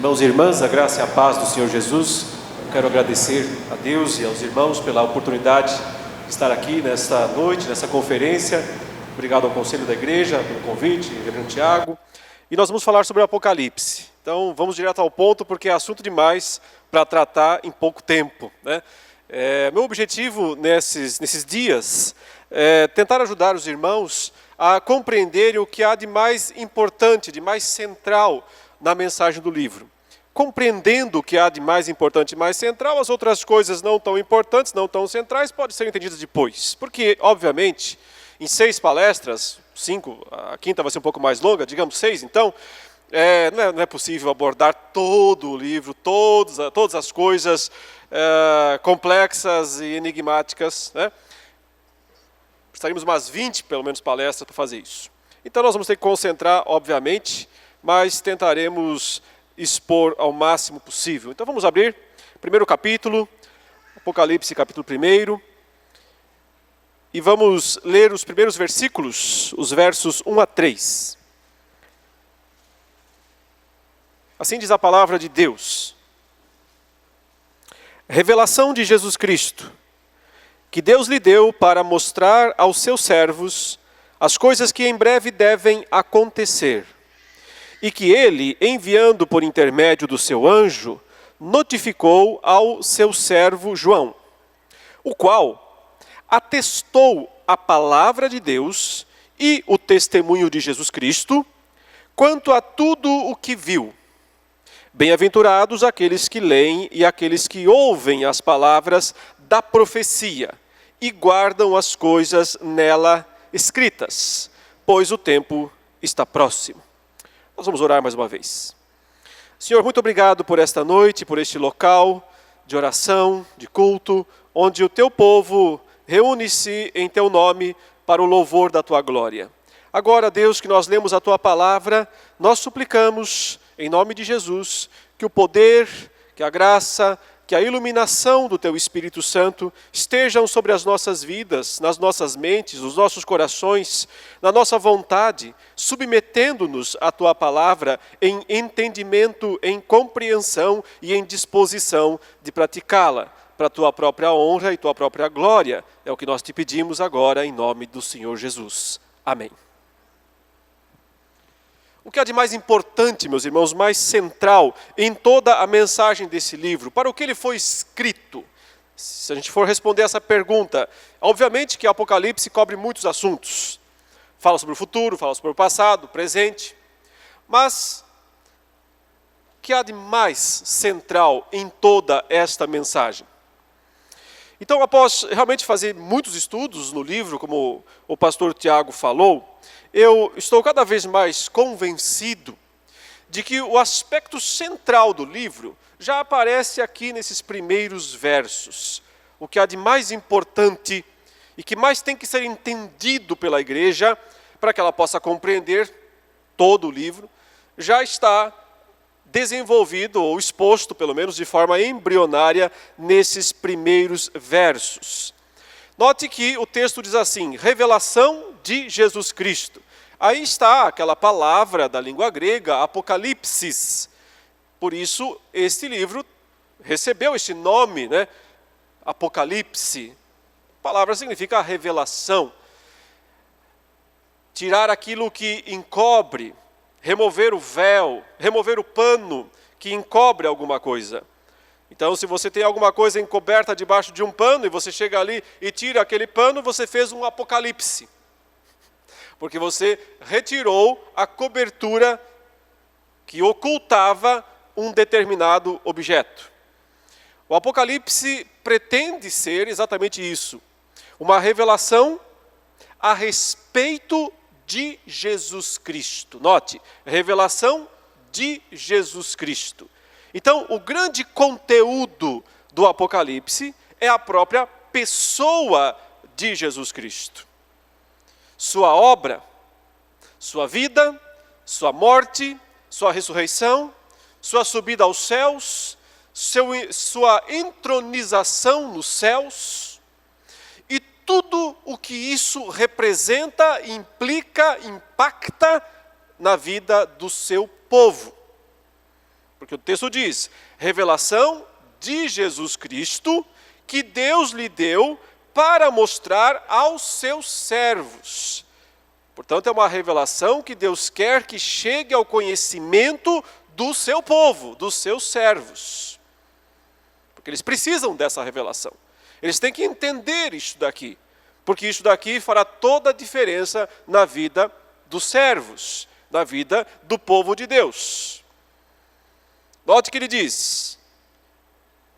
Irmãos e irmãs, a graça e a paz do Senhor Jesus. Eu quero agradecer a Deus e aos irmãos pela oportunidade de estar aqui nesta noite, nessa conferência. Obrigado ao Conselho da Igreja pelo convite, Reverendo Tiago. E nós vamos falar sobre o Apocalipse. Então vamos direto ao ponto, porque é assunto demais para tratar em pouco tempo, né? Meu objetivo nesses dias é tentar ajudar os irmãos a compreenderem o que há de mais importante, de mais central na mensagem do livro. Compreendendo o que há de mais importante e mais central, as outras coisas não tão importantes, não tão centrais, podem ser entendidas depois. Porque, obviamente, em 6 palestras, 5, a quinta vai ser um pouco mais longa, digamos 6 então, não é possível abordar todo o livro, todas as coisas complexas e enigmáticas, né? Precisaríamos umas 20, pelo menos, palestras para fazer isso. Então nós vamos ter que concentrar, obviamente, mas tentaremos expor ao máximo possível. Então vamos abrir, primeiro capítulo, Apocalipse capítulo 1, e vamos ler os primeiros versículos, os versos 1 a 3. Assim diz a palavra de Deus. Revelação de Jesus Cristo, que Deus lhe deu para mostrar aos seus servos as coisas que em breve devem acontecer, e que ele, enviando por intermédio do seu anjo, notificou ao seu servo João, o qual atestou a palavra de Deus e o testemunho de Jesus Cristo, quanto a tudo o que viu. Bem-aventurados aqueles que leem e aqueles que ouvem as palavras da profecia e guardam as coisas nela escritas, pois o tempo está próximo. Nós vamos orar mais uma vez. Senhor, muito obrigado por esta noite, por este local de oração, de culto, onde o teu povo reúne-se em teu nome para o louvor da tua glória. Agora, Deus, que nós lemos a tua palavra, nós suplicamos, em nome de Jesus, que o poder, que a graça, que a iluminação do teu Espírito Santo estejam sobre as nossas vidas, nas nossas mentes, nos nossos corações, na nossa vontade, submetendo-nos à tua palavra em entendimento, em compreensão e em disposição de praticá-la, para a tua própria honra e tua própria glória. É o que nós te pedimos agora em nome do Senhor Jesus. Amém. O que há de mais importante, meus irmãos, mais central em toda a mensagem desse livro, para o que ele foi escrito? Se a gente for responder essa pergunta, obviamente que o Apocalipse cobre muitos assuntos. Fala sobre o futuro, fala sobre o passado, o presente. Mas o que há de mais central em toda esta mensagem? Então, após realmente fazer muitos estudos no livro, como o pastor Tiago falou, eu estou cada vez mais convencido de que o aspecto central do livro já aparece aqui nesses primeiros versos. O que há de mais importante e que mais tem que ser entendido pela igreja, para que ela possa compreender todo o livro, já está desenvolvido ou exposto, pelo menos de forma embrionária, nesses primeiros versos. Note que o texto diz assim, revelação de Jesus Cristo. Aí está aquela palavra da língua grega, apocalipsis. Por isso, este livro recebeu este nome, né? Apocalipse. A palavra significa revelação. Tirar aquilo que encobre, remover o véu, remover o pano que encobre alguma coisa. Então, se você tem alguma coisa encoberta debaixo de um pano, e você chega ali e tira aquele pano, você fez um apocalipse. Porque você retirou a cobertura que ocultava um determinado objeto. O Apocalipse pretende ser exatamente isso. Uma revelação a respeito de Jesus Cristo. Note, revelação de Jesus Cristo. Então, o grande conteúdo do Apocalipse é a própria pessoa de Jesus Cristo. Sua obra, sua vida, sua morte, sua ressurreição, sua subida aos céus, sua entronização nos céus, e tudo o que isso representa, implica, impacta na vida do seu povo. Porque o texto diz, revelação de Jesus Cristo, que Deus lhe deu para mostrar aos seus servos. Portanto, é uma revelação que Deus quer que chegue ao conhecimento do seu povo, dos seus servos. Porque eles precisam dessa revelação. Eles têm que entender isso daqui. Porque isso daqui fará toda a diferença na vida dos servos, na vida do povo de Deus. Note que ele diz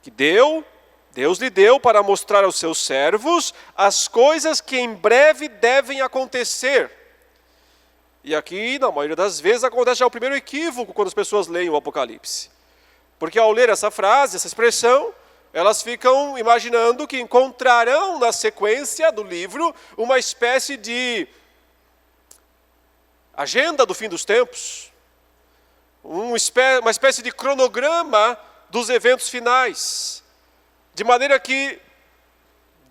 que Deus lhe deu para mostrar aos seus servos as coisas que em breve devem acontecer. E aqui, na maioria das vezes, acontece já o primeiro equívoco quando as pessoas leem o Apocalipse. Porque ao ler essa frase, essa expressão, elas ficam imaginando que encontrarão na sequência do livro uma espécie de agenda do fim dos tempos, uma espécie de cronograma dos eventos finais, de maneira que,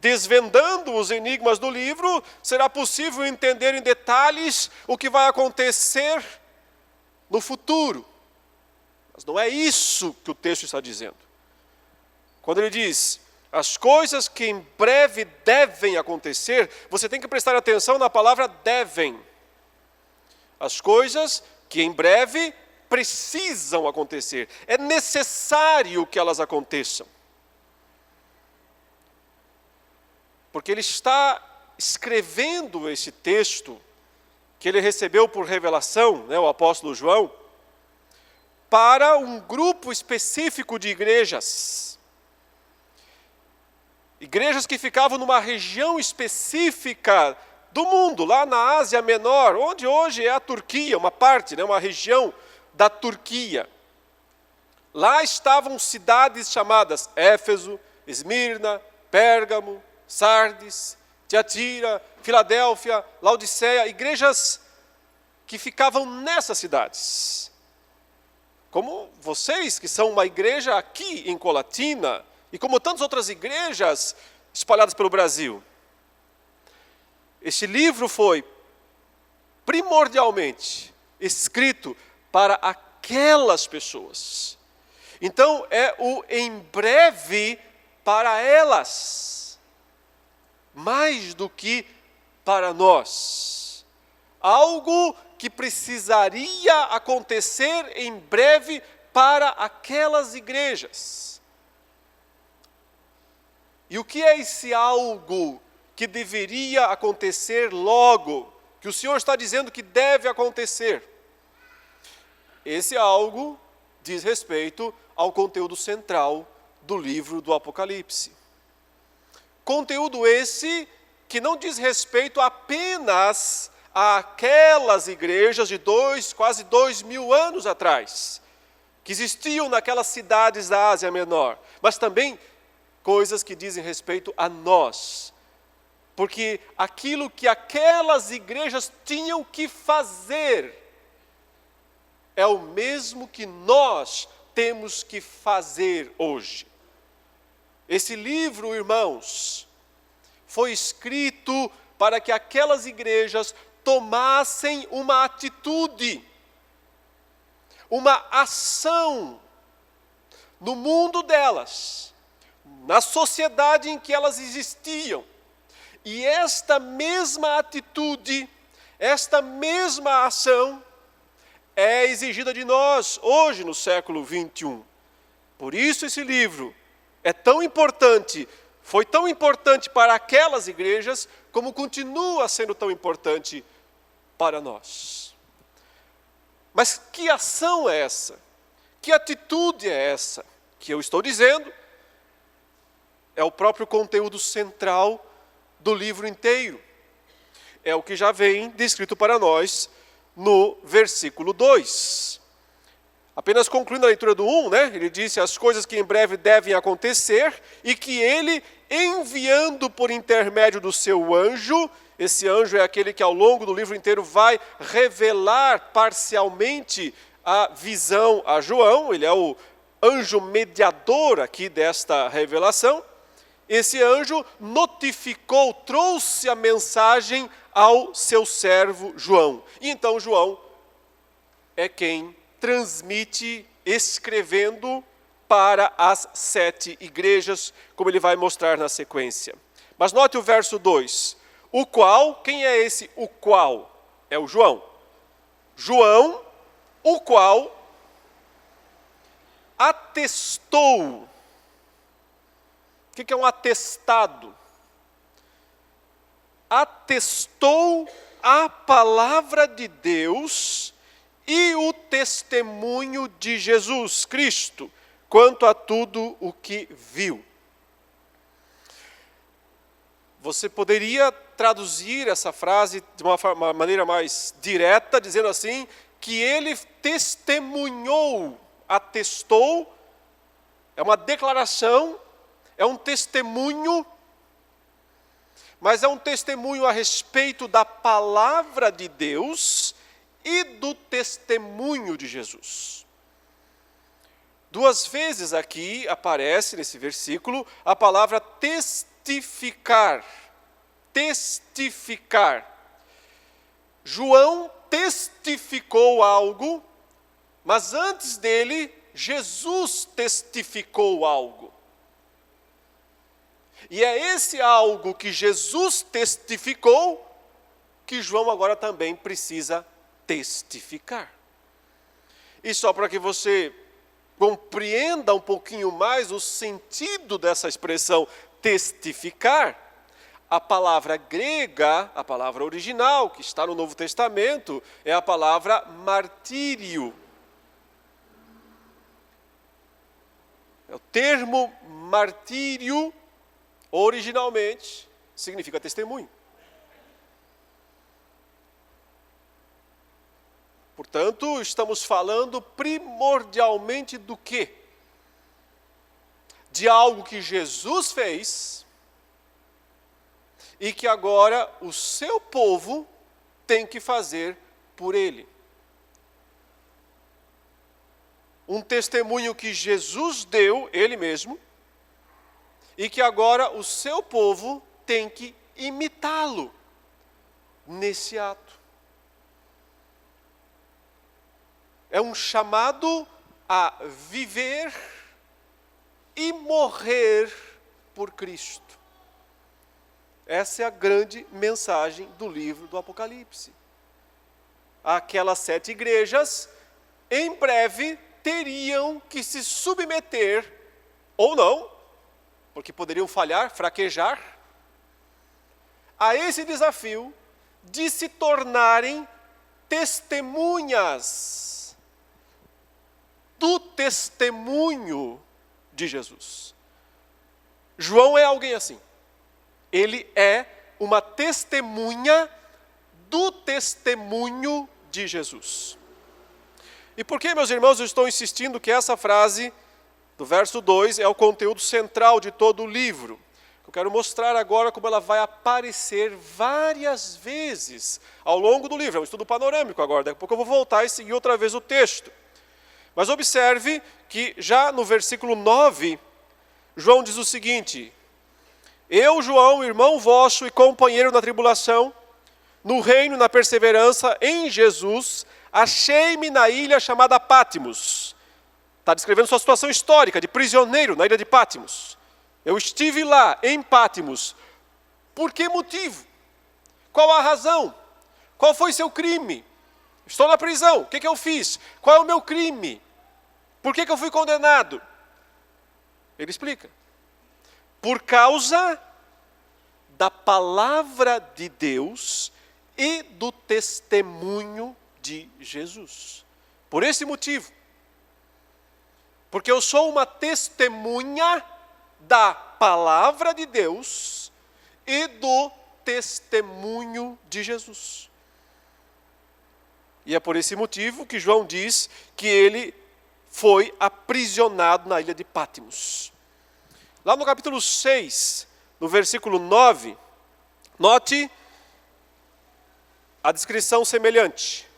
desvendando os enigmas do livro, será possível entender em detalhes o que vai acontecer no futuro. Mas não é isso que o texto está dizendo. Quando ele diz, as coisas que em breve devem acontecer, você tem que prestar atenção na palavra devem. As coisas que em breve precisam acontecer. É necessário que elas aconteçam. Porque ele está escrevendo esse texto que ele recebeu por revelação, o apóstolo João, para um grupo específico de igrejas. Igrejas que ficavam numa região específica do mundo, lá na Ásia Menor, onde hoje é a Turquia, uma parte, uma região da Turquia. Lá estavam cidades chamadas Éfeso, Esmirna, Pérgamo, Sardes, Tiatira, Filadélfia, Laodiceia, igrejas que ficavam nessas cidades. Como vocês, que são uma igreja aqui em Colatina, e como tantas outras igrejas espalhadas pelo Brasil. Este livro foi primordialmente escrito para aquelas pessoas. Então, é o em breve para elas, mais do que para nós. Algo que precisaria acontecer em breve para aquelas igrejas. E o que é esse algo que deveria acontecer logo, que o Senhor está dizendo que deve acontecer? Esse algo diz respeito ao conteúdo central do livro do Apocalipse. Conteúdo esse que não diz respeito apenas àquelas igrejas de quase 2000 anos atrás, que existiam naquelas cidades da Ásia Menor, mas também coisas que dizem respeito a nós. Porque aquilo que aquelas igrejas tinham que fazer é o mesmo que nós temos que fazer hoje. Esse livro, irmãos, foi escrito para que aquelas igrejas tomassem uma atitude, uma ação no mundo delas, na sociedade em que elas existiam. E esta mesma atitude, esta mesma ação é exigida de nós hoje no século 21. Por isso esse livro é tão importante, foi tão importante para aquelas igrejas, como continua sendo tão importante para nós. Mas que ação é essa? Que atitude é essa? Que eu estou dizendo é o próprio conteúdo central do livro inteiro. É o que já vem descrito para nós no versículo 2. Apenas concluindo a leitura do 1, ele disse as coisas que em breve devem acontecer e que ele, enviando por intermédio do seu anjo, esse anjo é aquele que ao longo do livro inteiro vai revelar parcialmente a visão a João, ele é o anjo mediador aqui desta revelação. Esse anjo notificou, trouxe a mensagem ao seu servo João. E então João é quem transmite escrevendo para as 7 igrejas, como ele vai mostrar na sequência. Mas note o verso 2. O qual, quem é esse o qual? É o João. João, o qual atestou. O que é um atestado? Atestou a palavra de Deus e o testemunho de Jesus Cristo, quanto a tudo o que viu. Você poderia traduzir essa frase de uma maneira mais direta, dizendo assim, que ele testemunhou, atestou, é uma declaração, é um testemunho, mas é um testemunho a respeito da palavra de Deus e do testemunho de Jesus. 2 vezes aqui aparece nesse versículo a palavra testificar. Testificar. João testificou algo, mas antes dele, Jesus testificou algo. E é esse algo que Jesus testificou, que João agora também precisa testificar. E só para que você compreenda um pouquinho mais o sentido dessa expressão testificar, a palavra grega, a palavra original, que está no Novo Testamento, é a palavra martírio. O termo martírio, originalmente, significa testemunho. Portanto, estamos falando primordialmente do quê? De algo que Jesus fez e que agora o seu povo tem que fazer por ele. Um testemunho que Jesus deu, ele mesmo, e que agora o seu povo tem que imitá-lo nesse ato. É um chamado a viver e morrer por Cristo. Essa é a grande mensagem do livro do Apocalipse. Aquelas 7 igrejas, em breve, teriam que se submeter, ou não, porque poderiam falhar, fraquejar, a esse desafio de se tornarem testemunhas do testemunho de Jesus. João é alguém assim. Ele é uma testemunha do testemunho de Jesus. E por que, meus irmãos, eu estou insistindo que essa frase do verso 2 é o conteúdo central de todo o livro? Eu quero mostrar agora como ela vai aparecer várias vezes ao longo do livro. É um estudo panorâmico agora, daqui a pouco eu vou voltar e seguir outra vez o texto. Mas observe que já no versículo 9, João diz o seguinte: eu, João, irmão vosso e companheiro na tribulação, no reino, na perseverança, em Jesus, achei-me na ilha chamada Pátimos. Está descrevendo sua situação histórica de prisioneiro na ilha de Pátimos. Eu estive lá, em Pátimos. Por que motivo? Qual a razão? Qual foi seu crime? Estou na prisão, o que eu fiz? Qual é o meu crime? Por que eu fui condenado? Ele explica. Por causa da palavra de Deus e do testemunho de Jesus. Por esse motivo. Porque eu sou uma testemunha da palavra de Deus e do testemunho de Jesus. E é por esse motivo que João diz que ele foi aprisionado na ilha de Pátimos. Lá no capítulo 6, no versículo 9, note a descrição semelhante.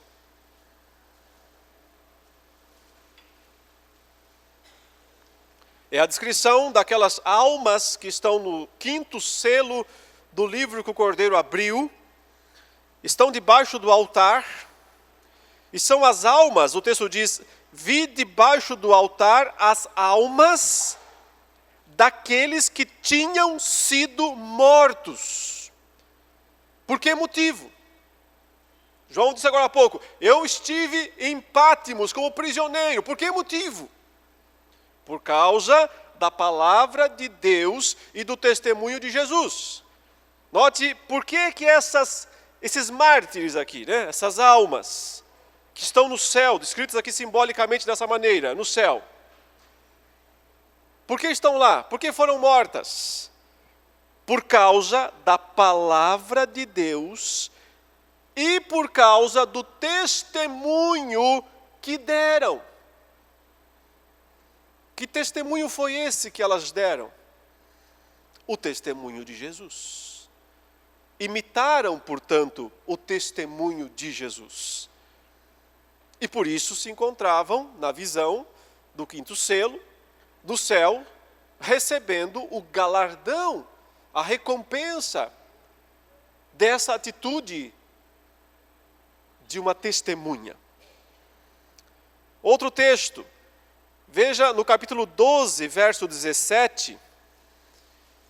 É a descrição daquelas almas que estão no 5º selo do livro que o Cordeiro abriu, estão debaixo do altar, e são as almas, o texto diz, vi debaixo do altar as almas daqueles que tinham sido mortos. Por que motivo? João disse agora há pouco, eu estive em Pátimos como prisioneiro. Por que motivo? Por causa da palavra de Deus e do testemunho de Jesus. Note por que esses mártires aqui, né? Essas almas que estão no céu, descritas aqui simbolicamente dessa maneira, no céu. Por que estão lá? Por que foram mortas? Por causa da palavra de Deus e por causa do testemunho que deram. Que testemunho foi esse que elas deram? O testemunho de Jesus. Imitaram, portanto, o testemunho de Jesus. E por isso se encontravam na visão do quinto selo, do céu, recebendo o galardão, a recompensa dessa atitude de uma testemunha. Outro texto, veja no capítulo 12, verso 17,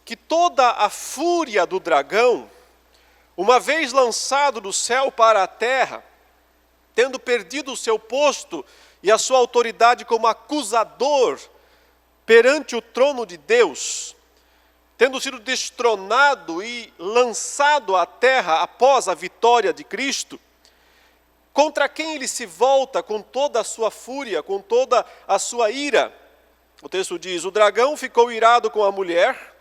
que toda a fúria do dragão, uma vez lançado do céu para a terra, tendo perdido o seu posto e a sua autoridade como acusador perante o trono de Deus, tendo sido destronado e lançado à terra após a vitória de Cristo, contra quem ele se volta com toda a sua fúria, com toda a sua ira. O texto diz, o dragão ficou irado com a mulher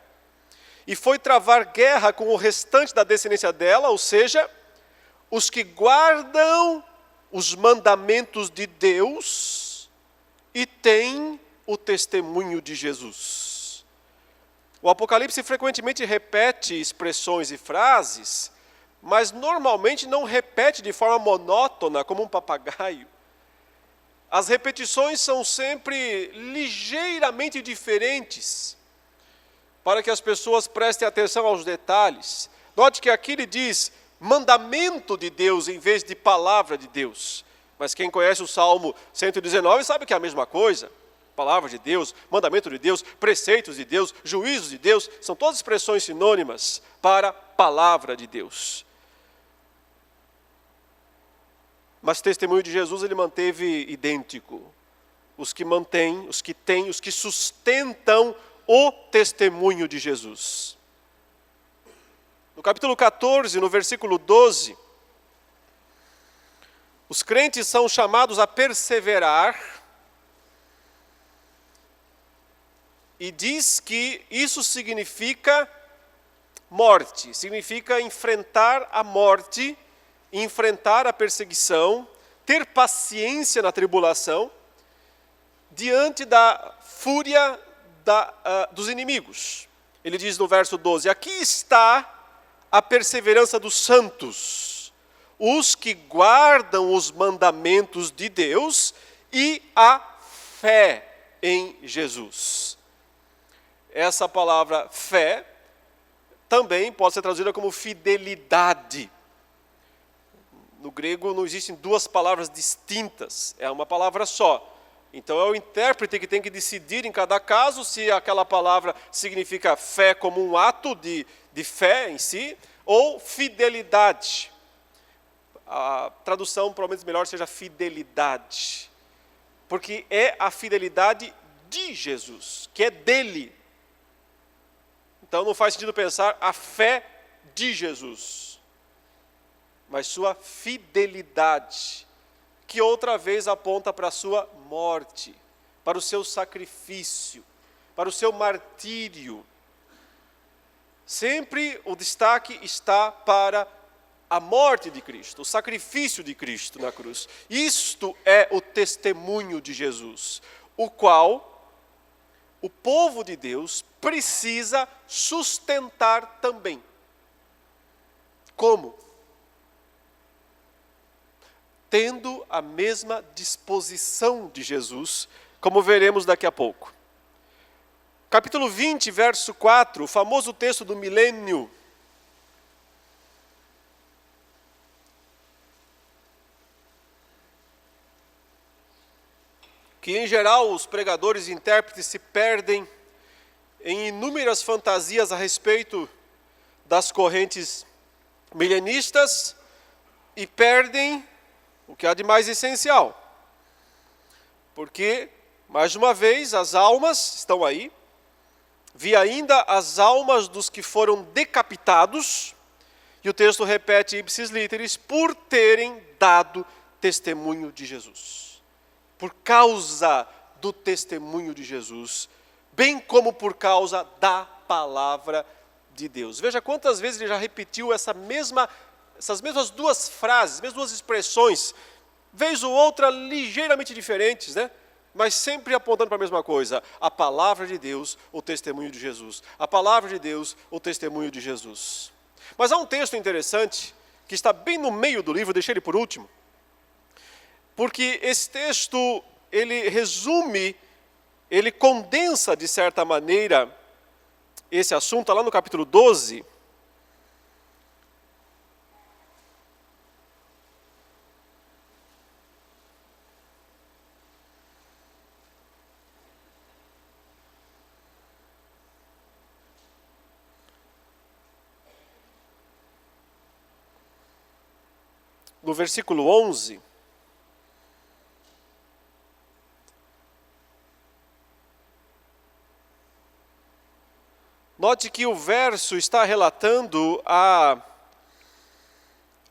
e foi travar guerra com o restante da descendência dela, ou seja, os que guardam os mandamentos de Deus e têm o testemunho de Jesus. O Apocalipse frequentemente repete expressões e frases, mas normalmente não repete de forma monótona, como um papagaio. As repetições são sempre ligeiramente diferentes, para que as pessoas prestem atenção aos detalhes. Note que aqui ele diz mandamento de Deus em vez de palavra de Deus. Mas quem conhece o Salmo 119 sabe que é a mesma coisa. Palavra de Deus, mandamento de Deus, preceitos de Deus, juízos de Deus, são todas expressões sinônimas para palavra de Deus. Mas o testemunho de Jesus ele manteve idêntico. Os que mantêm, os que têm, os que sustentam o testemunho de Jesus. No capítulo 14, no versículo 12, os crentes são chamados a perseverar e diz que isso significa morte, significa enfrentar a morte, enfrentar a perseguição, ter paciência na tribulação, diante da fúria dos inimigos. Ele diz no verso 12, aqui está a perseverança dos santos, os que guardam os mandamentos de Deus e a fé em Jesus. Essa palavra fé também pode ser traduzida como fidelidade. No grego não existem duas palavras distintas, é uma palavra só. Então é o intérprete que tem que decidir em cada caso se aquela palavra significa fé como um ato de fé em si, ou fidelidade. A tradução provavelmente melhor seja fidelidade. Porque é a fidelidade de Jesus, que é dele. Então não faz sentido pensar a fé de Jesus, mas sua fidelidade, que outra vez aponta para a sua morte, para o seu sacrifício, para o seu martírio. Sempre o destaque está para a morte de Cristo, o sacrifício de Cristo na cruz. Isto é o testemunho de Jesus, o qual o povo de Deus precisa sustentar também. Como? Tendo a mesma disposição de Jesus, como veremos daqui a pouco. Capítulo 20, verso 4, o famoso texto do milênio. que em geral os pregadores e intérpretes se perdem em inúmeras fantasias a respeito das correntes milenistas e perdem o que há de mais essencial. Porque, mais uma vez, as almas estão aí. Vi ainda as almas dos que foram decapitados, e o texto repete ipsis literis, por terem dado testemunho de Jesus. Por causa do testemunho de Jesus, bem como por causa da palavra de Deus. Veja quantas vezes ele já repetiu essas mesmas duas frases, mesmas duas expressões, vez ou outra ligeiramente diferentes, né? Mas sempre apontando para a mesma coisa: a palavra de Deus, o testemunho de Jesus. A palavra de Deus, o testemunho de Jesus. Mas há um texto interessante, que está bem no meio do livro, deixei ele por último, porque esse texto, ele resume, ele condensa, de certa maneira, esse assunto, lá no capítulo 12, no versículo 11, note que o verso está relatando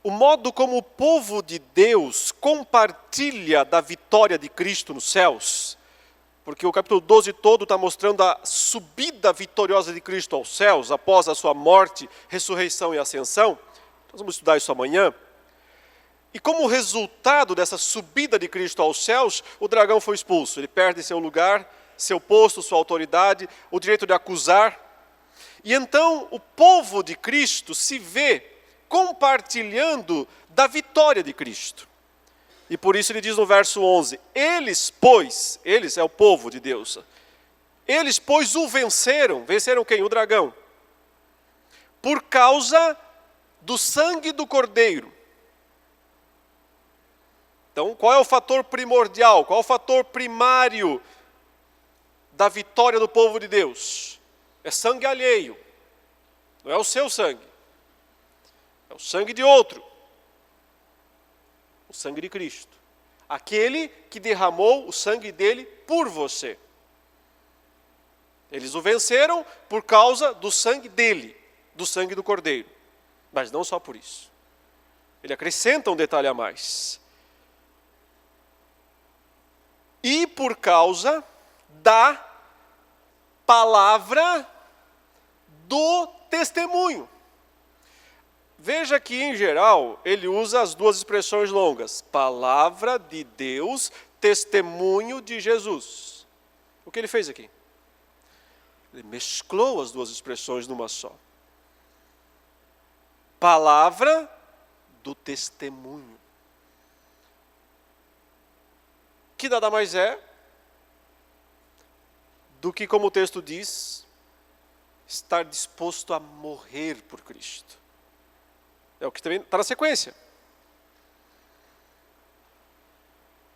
o modo como o povo de Deus compartilha da vitória de Cristo nos céus. Porque o capítulo 12 todo está mostrando a subida vitoriosa de Cristo aos céus, após a sua morte, ressurreição e ascensão. Nós vamos estudar isso amanhã. E como resultado dessa subida de Cristo aos céus, o dragão foi expulso. Ele perde seu lugar, seu posto, sua autoridade, o direito de acusar. E então o povo de Cristo se vê compartilhando da vitória de Cristo. E por isso ele diz no verso 11, eles é o povo de Deus, eles pois o venceram quem? O dragão, por causa do sangue do Cordeiro. Então, qual é o fator primordial, qual é o fator primário da vitória do povo de Deus? É sangue alheio, não é o seu sangue, é o sangue de outro, o sangue de Cristo, aquele que derramou o sangue dele por você. Eles o venceram por causa do sangue dele, do sangue do Cordeiro, mas não só por isso. Ele acrescenta um detalhe a mais. E por causa da palavra do testemunho. Veja que, em geral, ele usa as duas expressões longas. Palavra de Deus, testemunho de Jesus. O que ele fez aqui? Ele mesclou as duas expressões numa só. Palavra do testemunho. Que nada mais é do que, como o texto diz, estar disposto a morrer por Cristo. É o que também está na sequência.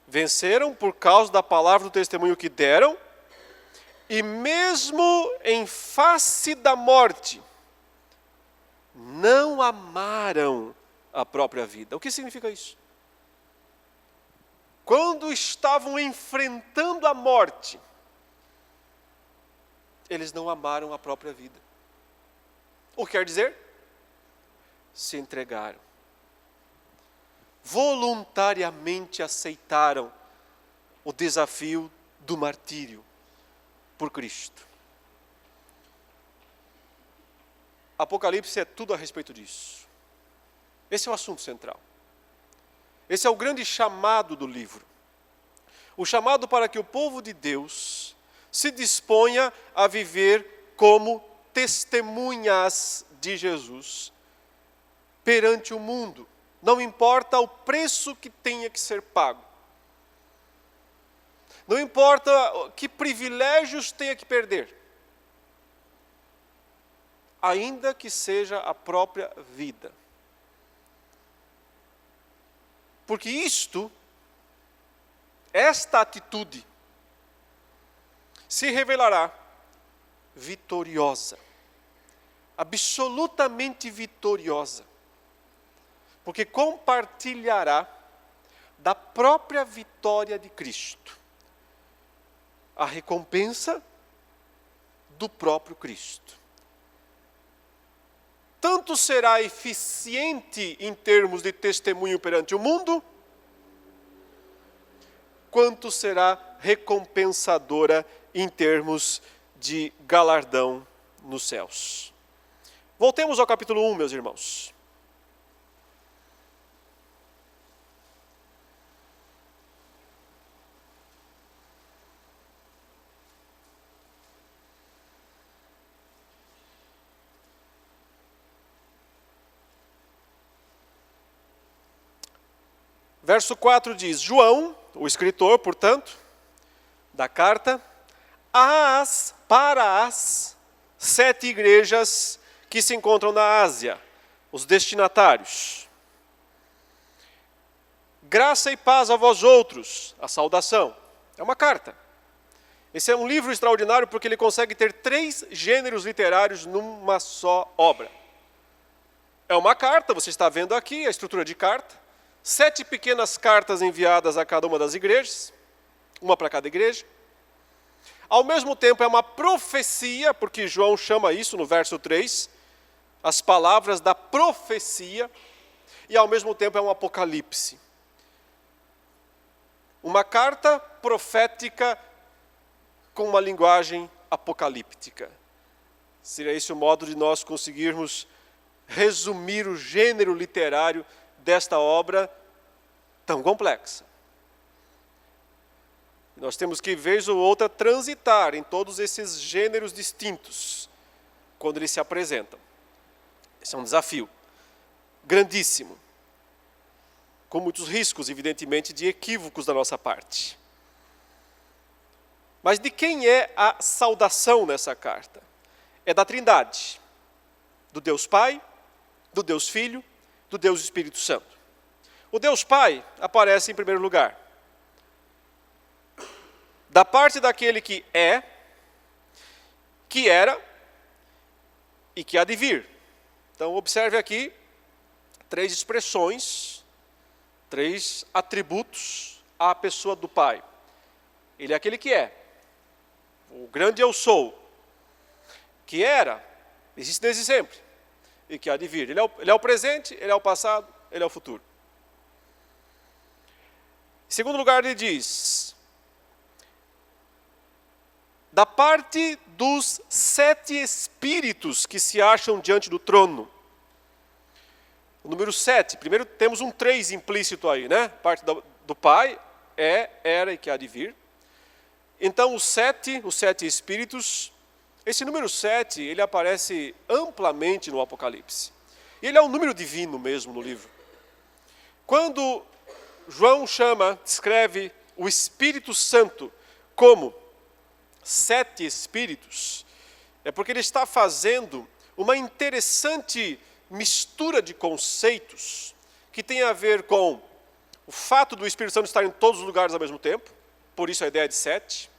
Venceram por causa da palavra do testemunho que deram, e mesmo em face da morte, não amaram a própria vida. O que significa isso? Quando estavam enfrentando a morte, eles não amaram a própria vida. O que quer dizer? Se entregaram. Voluntariamente aceitaram o desafio do martírio por Cristo. Apocalipse é tudo a respeito disso. Esse é o assunto central. Esse é o grande chamado do livro. O chamado para que o povo de Deus se disponha a viver como testemunhas de Jesus perante o mundo. Não importa o preço que tenha que ser pago. Não importa que privilégios tenha que perder. Ainda que seja a própria vida. Porque esta atitude, se revelará vitoriosa, absolutamente vitoriosa, porque compartilhará da própria vitória de Cristo, a recompensa do próprio Cristo. Tanto será eficiente em termos de testemunho perante o mundo, quanto será recompensadora em termos de galardão nos céus. Voltemos ao capítulo 1, meus irmãos. Verso 4 diz: João, o escritor, portanto, da carta, para as 7 igrejas que se encontram na Ásia, os destinatários. Graça e paz a vós outros, a saudação. É uma carta. Esse é um livro extraordinário porque ele consegue ter 3 gêneros literários numa só obra. É uma carta, você está vendo aqui a estrutura de carta. 7 pequenas cartas enviadas a cada uma das igrejas, uma para cada igreja. Ao mesmo tempo é uma profecia, porque João chama isso no verso 3, as palavras da profecia, e ao mesmo tempo é um apocalipse. Uma carta profética com uma linguagem apocalíptica. Seria esse o modo de nós conseguirmos resumir o gênero literário desta obra tão complexa. Nós temos que, vez ou outra, transitar em todos esses gêneros distintos, quando eles se apresentam. Esse é um desafio grandíssimo, com muitos riscos, evidentemente, de equívocos da nossa parte. Mas de quem é a saudação nessa carta? É da Trindade, do Deus Pai, do Deus Filho, do Deus Espírito Santo. O Deus Pai aparece em primeiro lugar. Da parte daquele que é, que era e que há de vir. Então observe aqui 3 expressões, 3 atributos à pessoa do Pai. Ele é aquele que é. O grande eu sou. Que era, existe desde sempre. E que há de vir. Ele é o presente, ele é o passado, ele é o futuro. Em segundo lugar, ele diz: da parte dos 7 espíritos que se acham diante do trono. O número 7, primeiro temos um 3 implícito aí, né? Parte do Pai, era e que há de vir. Então os 7 espíritos, esse número 7, ele aparece amplamente no Apocalipse. E ele é um número divino mesmo no livro. Quando João descreve o Espírito Santo como 7 espíritos, é porque ele está fazendo uma interessante mistura de conceitos que tem a ver com o fato do Espírito Santo estar em todos os lugares ao mesmo tempo, por isso a ideia de 7.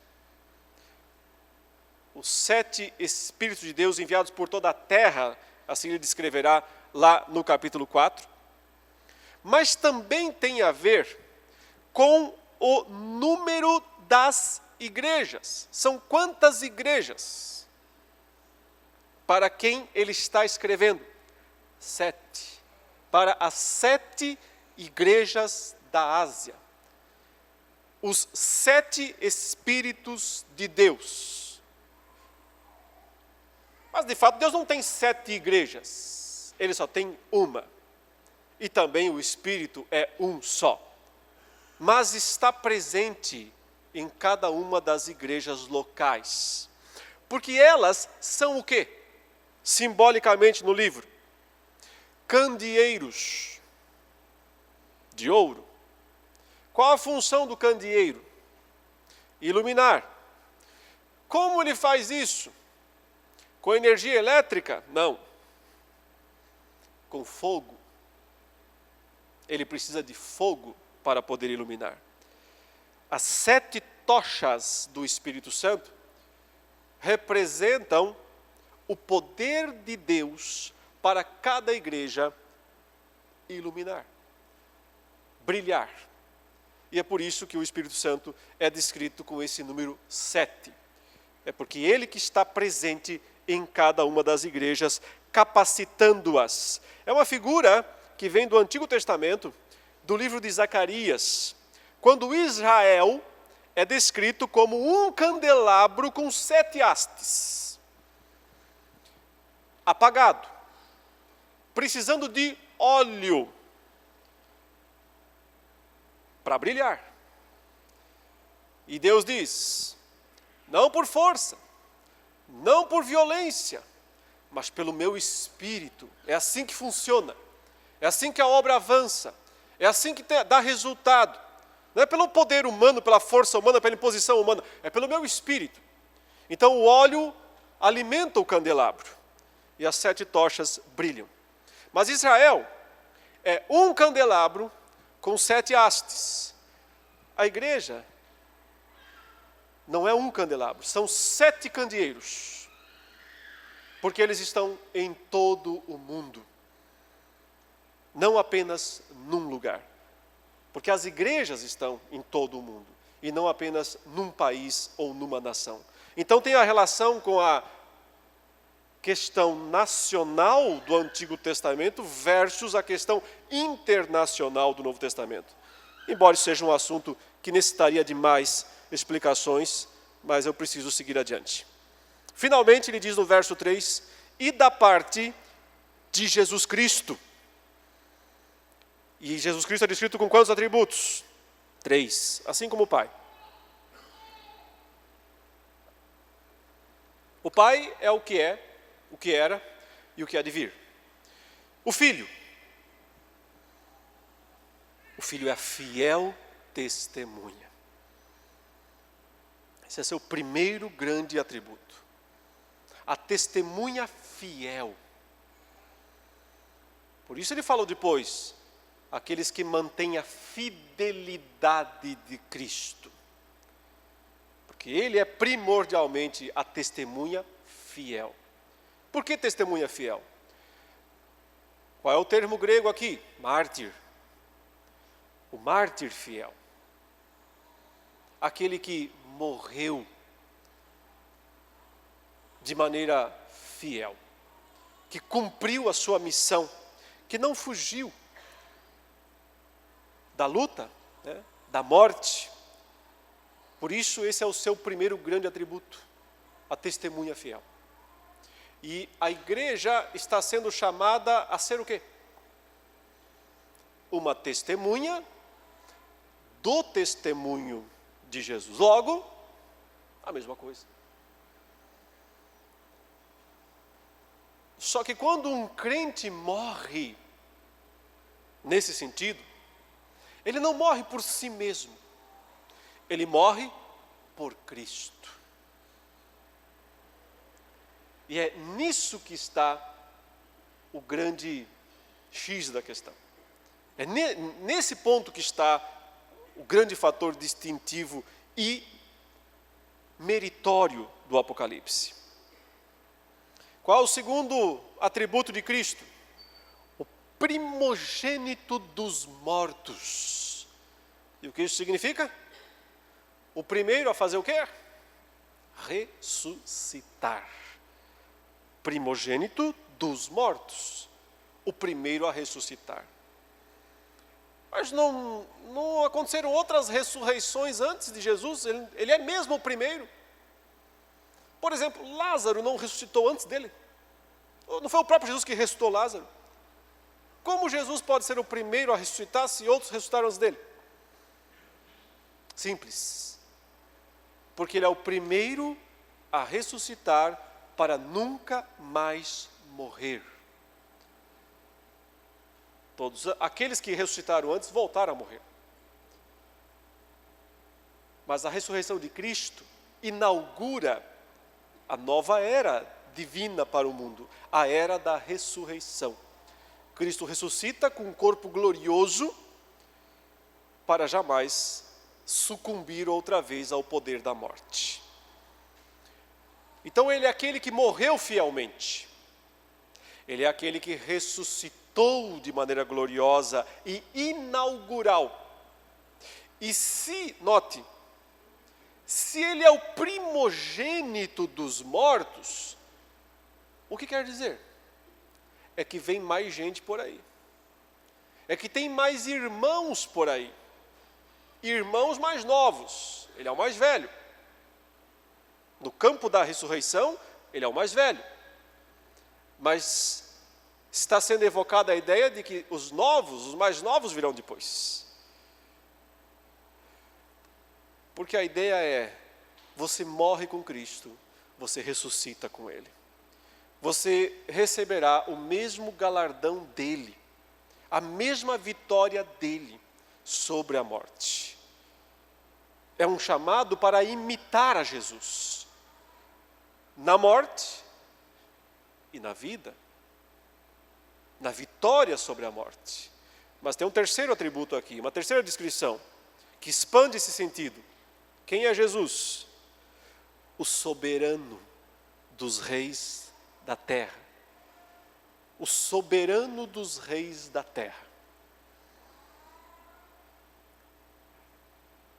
Os 7 Espíritos de Deus enviados por toda a terra, assim ele descreverá lá no capítulo 4. Mas também tem a ver com o número das igrejas. São quantas igrejas? Para quem ele está escrevendo? 7. Para as 7 igrejas da Ásia. Os 7 Espíritos de Deus. Mas de fato Deus não tem 7 igrejas. Ele só tem uma. E também o Espírito é um só. Mas está presente em cada uma das igrejas locais. Porque elas são o quê? Simbolicamente no livro. Candeeiros de ouro. Qual a função do candeeiro? Iluminar. Como ele faz isso? Com energia elétrica? Não. Com fogo. Ele precisa de fogo para poder iluminar. As 7 tochas do Espírito Santo representam o poder de Deus para cada igreja iluminar, brilhar. E é por isso que o Espírito Santo é descrito com esse número 7. É porque ele que está presente em cada uma das igrejas, capacitando-as. É uma figura que vem do Antigo Testamento, do livro de Zacarias, quando Israel é descrito como um candelabro com 7 hastes, apagado, precisando de óleo para brilhar. E Deus diz, não por força, não por violência, mas pelo meu Espírito. É assim que funciona, é assim que a obra avança, é assim que dá resultado. Não é pelo poder humano, pela força humana, pela imposição humana, é pelo meu Espírito. Então o óleo alimenta o candelabro e as 7 tochas brilham. Mas Israel é um candelabro com 7 hastes. A igreja não é um candelabro, são 7 candeeiros, porque eles estão em todo o mundo, não apenas num lugar, porque as igrejas estão em todo o mundo, e não apenas num país ou numa nação. Então tem a relação com a questão nacional do Antigo Testamento versus a questão internacional do Novo Testamento. Embora isso seja um assunto que necessitaria de mais explicações, mas eu preciso seguir adiante. Finalmente, ele diz no verso 3, e da parte de Jesus Cristo. E Jesus Cristo é descrito com quantos atributos? 3, assim como o Pai. O Pai é, o que era e o que há de vir. O Filho. O Filho é a fiel testemunha. Esse é seu primeiro grande atributo. A testemunha fiel. Por isso ele falou depois, aqueles que mantêm a fidelidade de Cristo. Porque ele é primordialmente a testemunha fiel. Por que testemunha fiel? Qual é o termo grego aqui? Mártir. O mártir fiel. Aquele que morreu de maneira fiel. Que cumpriu a sua missão. Que não fugiu da luta, né, da morte. Por isso, esse é o seu primeiro grande atributo. A testemunha fiel. E a igreja está sendo chamada a ser o quê? Uma testemunha do testemunho de Jesus. Logo, a mesma coisa. Só que quando um crente morre, nesse sentido, ele não morre por si mesmo. Ele morre por Cristo. E é nisso que está o grande X da questão. É nesse ponto que está o grande fator distintivo e meritório do Apocalipse. Qual é o segundo atributo de Cristo? O primogênito dos mortos. E o que isso significa? O primeiro a fazer o quê? Ressuscitar. Primogênito dos mortos. O primeiro a ressuscitar. Mas não aconteceram outras ressurreições antes de Jesus? Ele é mesmo o primeiro. Por exemplo, Lázaro não ressuscitou antes dele? Não foi o próprio Jesus que ressuscitou Lázaro? Como Jesus pode ser o primeiro a ressuscitar se outros ressuscitaram antes dele? Simples. Porque ele é o primeiro a ressuscitar para nunca mais morrer. Todos aqueles que ressuscitaram antes voltaram a morrer. Mas a ressurreição de Cristo inaugura a nova era divina para o mundo, a era da ressurreição. Cristo ressuscita com um corpo glorioso para jamais sucumbir outra vez ao poder da morte. Então ele é aquele que morreu fielmente. Ele é aquele que ressuscitou de maneira gloriosa e inaugural. E note, se ele é o primogênito dos mortos, o que quer dizer? É que vem mais gente por aí. É que tem mais irmãos por aí. Irmãos mais novos. Ele é o mais velho. No campo da ressurreição, ele é o mais velho. Mas está sendo evocada a ideia de que os mais novos virão depois. Porque a ideia é, você morre com Cristo, você ressuscita com Ele. Você receberá o mesmo galardão dele, a mesma vitória dele sobre a morte. É um chamado para imitar a Jesus, na morte e na vida, na vitória sobre a morte. Mas tem um terceiro atributo aqui, uma terceira descrição, que expande esse sentido. Quem é Jesus? O soberano dos reis da terra. O soberano dos reis da terra.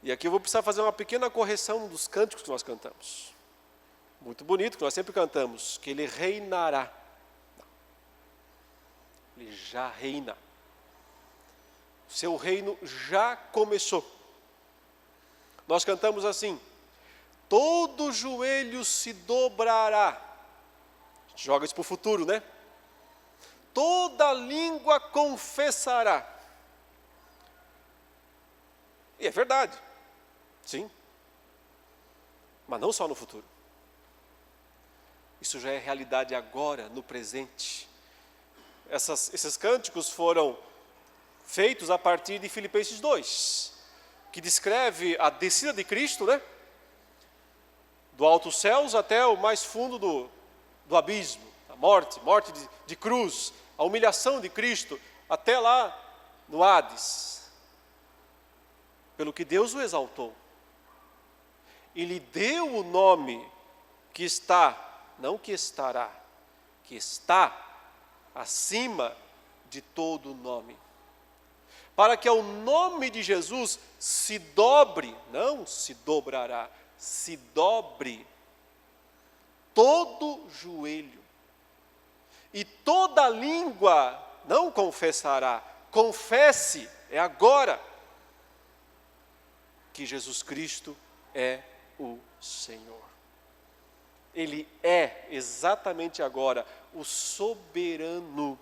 E aqui eu vou precisar fazer uma pequena correção dos cânticos que nós cantamos. Muito bonito, que nós sempre cantamos, que ele reinará. Não. Ele já reina. O seu reino já começou. Nós cantamos assim, todo joelho se dobrará. A gente joga isso para o futuro, né? Toda língua confessará. E é verdade, sim. Mas não só no futuro. Isso já é realidade agora, no presente. Esses cânticos foram feitos a partir de Filipenses 2. Que descreve a descida de Cristo, né? Do alto céus até o mais fundo do abismo, a morte de cruz, a humilhação de Cristo, até lá no Hades. Pelo que Deus o exaltou. E lhe deu o nome que está, não que estará, que está acima de todo nome. Para que ao nome de Jesus se dobre, não se dobrará, se dobre todo joelho. E toda língua não confessará, confesse, é agora, que Jesus Cristo é o Senhor. Ele é exatamente agora o soberano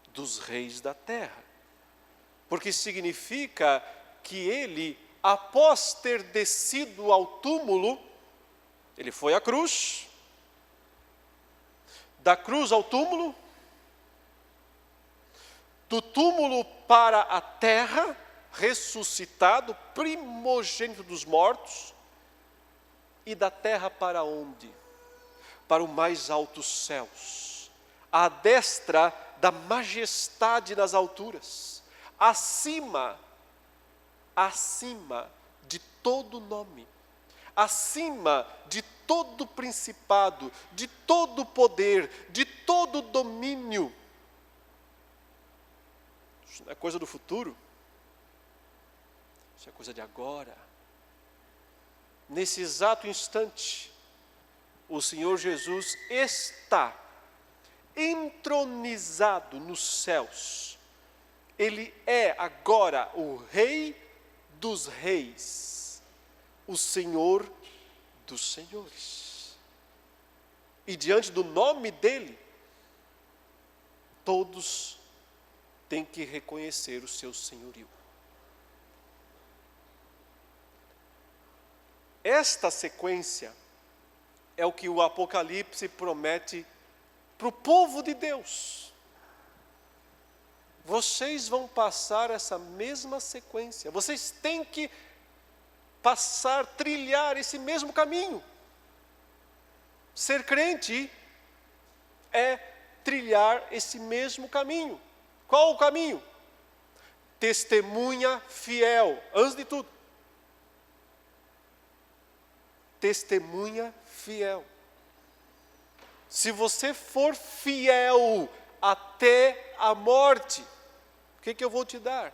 dos reis da terra. Porque significa que ele, após ter descido ao túmulo, ele foi à cruz, da cruz ao túmulo, do túmulo para a terra, ressuscitado, primogênito dos mortos, e da terra para onde? Para o mais altos céus, à destra da majestade nas alturas. Acima de todo nome, acima de todo principado, de todo poder, de todo domínio. Isso não é coisa do futuro, isso é coisa de agora. Nesse exato instante, o Senhor Jesus está entronizado nos céus. Ele é agora o Rei dos Reis, o Senhor dos Senhores. E diante do nome dele, todos têm que reconhecer o seu senhorio. Esta sequência é o que o Apocalipse promete para o povo de Deus. Vocês vão passar essa mesma sequência. Vocês têm que trilhar esse mesmo caminho. Ser crente é trilhar esse mesmo caminho. Qual o caminho? Testemunha fiel, antes de tudo. Testemunha fiel. se você for fiel até a morte, o que eu vou te dar?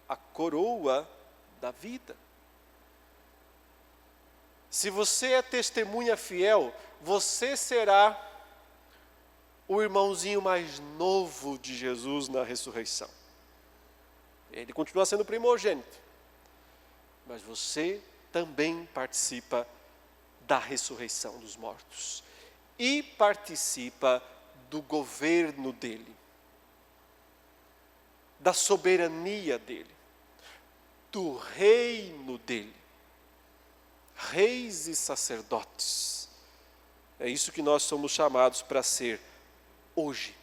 A coroa da vida. Se você é testemunha fiel, você será o irmãozinho mais novo de Jesus na ressurreição. Ele continua sendo primogênito, mas você também participa da ressurreição dos mortos e participa do governo dele, da soberania dele, do reino dele. Reis e sacerdotes. É isso que nós somos chamados para ser hoje.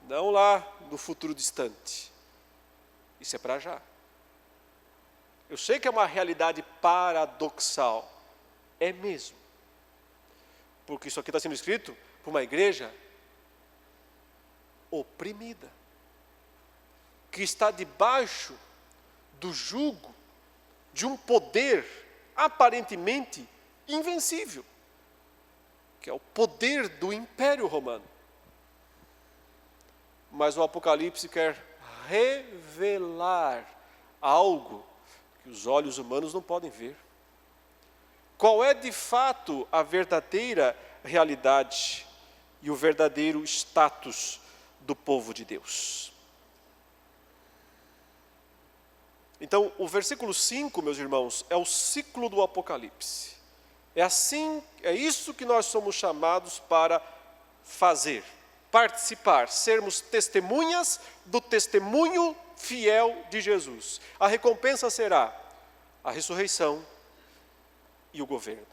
Não lá no futuro distante. Isso é para já. Eu sei que é uma realidade paradoxal. É mesmo. Porque isso aqui está sendo escrito por uma igreja oprimida, que está debaixo do jugo de um poder aparentemente invencível, que é o poder do Império Romano. Mas o Apocalipse quer revelar algo que os olhos humanos não podem ver. Qual é de fato a verdadeira realidade e o verdadeiro status do povo de Deus? Então, o versículo 5, meus irmãos, é o ciclo do Apocalipse. É isso que nós somos chamados para fazer, participar, sermos testemunhas do testemunho fiel de Jesus. A recompensa será a ressurreição e o governo.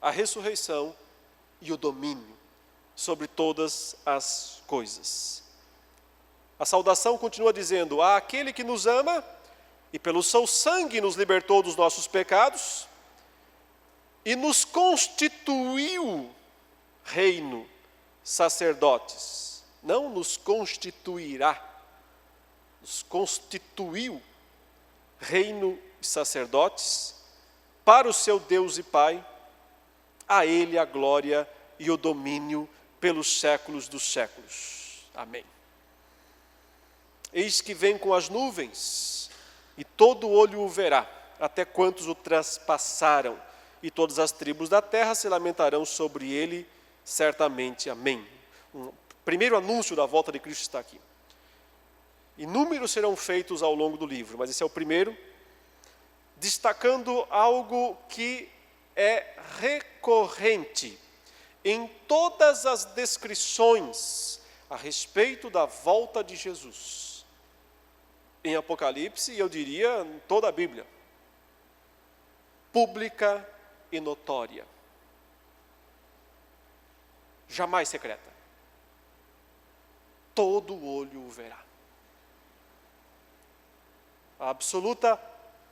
A ressurreição e o domínio sobre todas as coisas. A saudação continua dizendo: "A aquele que nos ama e pelo seu sangue nos libertou dos nossos pecados e nos constituiu reino, sacerdotes." Não nos constituirá, nos constituiu reino e sacerdotes para o seu Deus e Pai. A Ele a glória e o domínio pelos séculos dos séculos. Amém. Eis que vem com as nuvens, e todo olho o verá, até quantos o traspassaram, e todas as tribos da terra se lamentarão sobre ele, certamente. Amém. Um primeiro anúncio da volta de Cristo está aqui. Inúmeros serão feitos ao longo do livro, mas esse é o primeiro, destacando algo que é recorrente em todas as descrições a respeito da volta de Jesus. Em Apocalipse, e eu diria em toda a Bíblia, pública e notória, jamais secreta. Todo olho o verá. A absoluta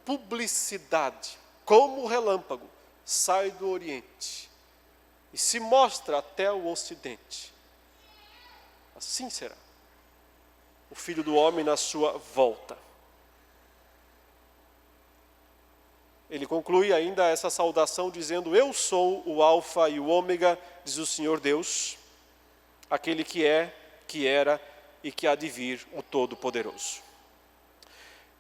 publicidade, como o relâmpago, sai do Oriente e se mostra até o Ocidente. Assim será o Filho do Homem na sua volta. Ele conclui ainda essa saudação dizendo: "Eu sou o Alfa e o Ômega, diz o Senhor Deus, aquele que é, que era e que há de vir, o Todo-Poderoso."